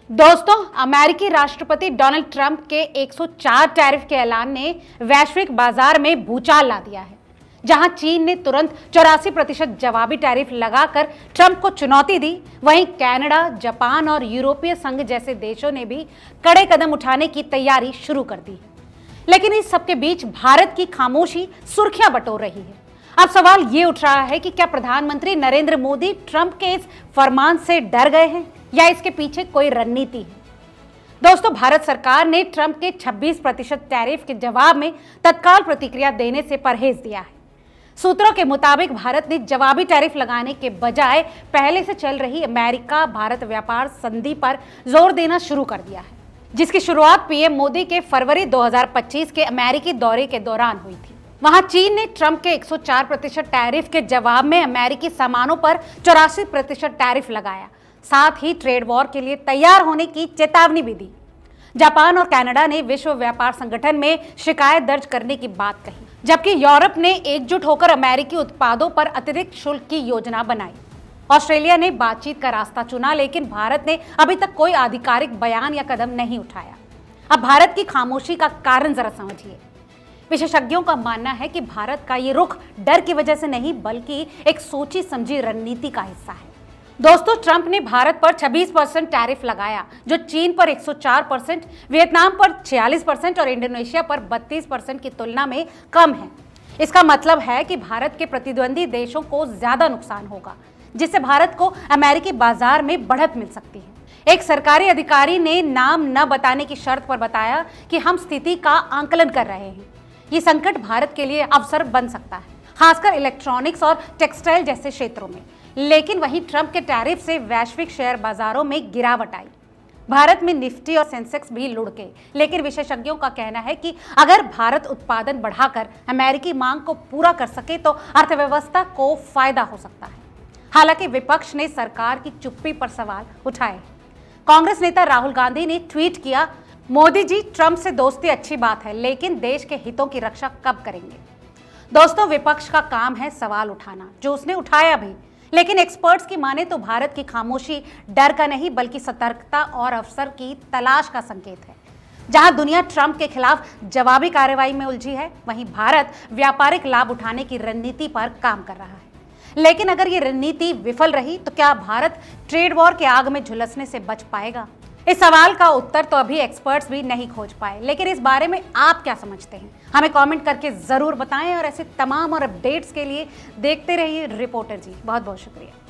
दोस्तों, अमेरिकी राष्ट्रपति डोनाल्ड ट्रंप के 104 टैरिफ के ऐलान ने वैश्विक बाजार में भूचाल ला दिया है। जहां चीन ने तुरंत 84% जवाबी टैरिफ लगाकर ट्रंप को चुनौती दी, वहीं कनाडा, जापान और यूरोपीय संघ जैसे देशों ने भी कड़े कदम उठाने की तैयारी शुरू कर दी है। लेकिन इस सबके बीच भारत की खामोशी सुर्खियां बटोर रही है। अब सवाल ये उठ रहा है कि क्या प्रधानमंत्री नरेंद्र मोदी ट्रंप के इस फरमान से डर गए हैं या इसके पीछे कोई रणनीति है। दोस्तों, भारत सरकार ने ट्रंप के 26% टैरिफ के जवाब में तत्काल प्रतिक्रिया देने से परहेज दिया है। सूत्रों के मुताबिक भारत ने जवाबी टैरिफ लगाने के बजाय पहले से चल रही अमेरिका भारत व्यापार संधि पर जोर देना शुरू कर दिया है, जिसकी शुरुआत पीएम मोदी के फरवरी 2025 के अमेरिकी दौरे के दौरान हुई थी। वहां चीन ने ट्रंप के 104% टैरिफ के जवाब में अमेरिकी सामानों पर 84% टैरिफ लगाया। साथ ही ट्रेड वॉर के लिए तैयार होने की चेतावनी भी दी। जापान और कनाडा ने विश्व व्यापार संगठन में शिकायत दर्ज करने की बात कही, जबकि यूरोप ने एकजुट होकर अमेरिकी उत्पादों पर अतिरिक्त शुल्क की योजना बनाई। ऑस्ट्रेलिया ने बातचीत का रास्ता चुना, लेकिन भारत ने अभी तक कोई आधिकारिक बयान या कदम नहीं उठाया। अब भारत की खामोशी का कारण जरा समझिए। विशेषज्ञों का मानना है कि भारत का ये रुख डर की वजह से नहीं, बल्कि एक सोची समझी रणनीति का हिस्सा है। दोस्तों, ट्रंप ने भारत पर 26% टैरिफ लगाया, जो चीन पर 104%, वियतनाम पर 46% और इंडोनेशिया पर 32% की तुलना में कम है। इसका मतलब है कि भारत के प्रतिद्वंदी देशों को ज्यादा नुकसान होगा, जिससे भारत को अमेरिकी बाजार में बढ़त मिल सकती है। एक सरकारी अधिकारी ने नाम न बताने की शर्त पर बताया कि हम स्थिति का आंकलन कर रहे हैं। ये संकट भारत के लिए अवसर बन सकता है, खासकर इलेक्ट्रॉनिक्स और टेक्सटाइल जैसे क्षेत्रों में। लेकिन वहीं ट्रंप के टैरिफ से वैश्विक शेयर बाजारों में गिरावट आई। भारत में निफ्टी और सेंसेक्स भी लुढ़के। लेकिन विशेषज्ञों का कहना है कि अगर भारत उत्पादन बढ़ाकर अमेरिकी मांग को पूरा कर सके तो अर्थव्यवस्था को फायदा हो सकता है। हालांकि विपक्ष ने सरकार की चुप्पी पर सवाल उठाए। कांग्रेस नेता राहुल गांधी ने ट्वीट किया, मोदी जी, ट्रंप से दोस्ती अच्छी बात है, लेकिन देश के हितों की रक्षा कब करेंगे। दोस्तों, विपक्ष का काम है सवाल उठाना, जो उसने उठाया भी। लेकिन एक्सपर्ट्स की माने तो भारत की खामोशी डर का नहीं, बल्कि सतर्कता और अवसर की तलाश का संकेत है। जहां दुनिया ट्रंप के खिलाफ जवाबी कार्रवाई में उलझी है, वहीं भारत व्यापारिक लाभ उठाने की रणनीति पर काम कर रहा है। लेकिन अगर ये रणनीति विफल रही तो क्या भारत ट्रेड वॉर के आग में झुलसने से बच पाएगा? इस सवाल का उत्तर तो अभी एक्सपर्ट्स भी नहीं खोज पाए। लेकिन इस बारे में आप क्या समझते हैं, हमें कमेंट करके जरूर बताएं। और ऐसे तमाम और अपडेट्स के लिए देखते रहिए रिपोर्टर जी। बहुत बहुत शुक्रिया।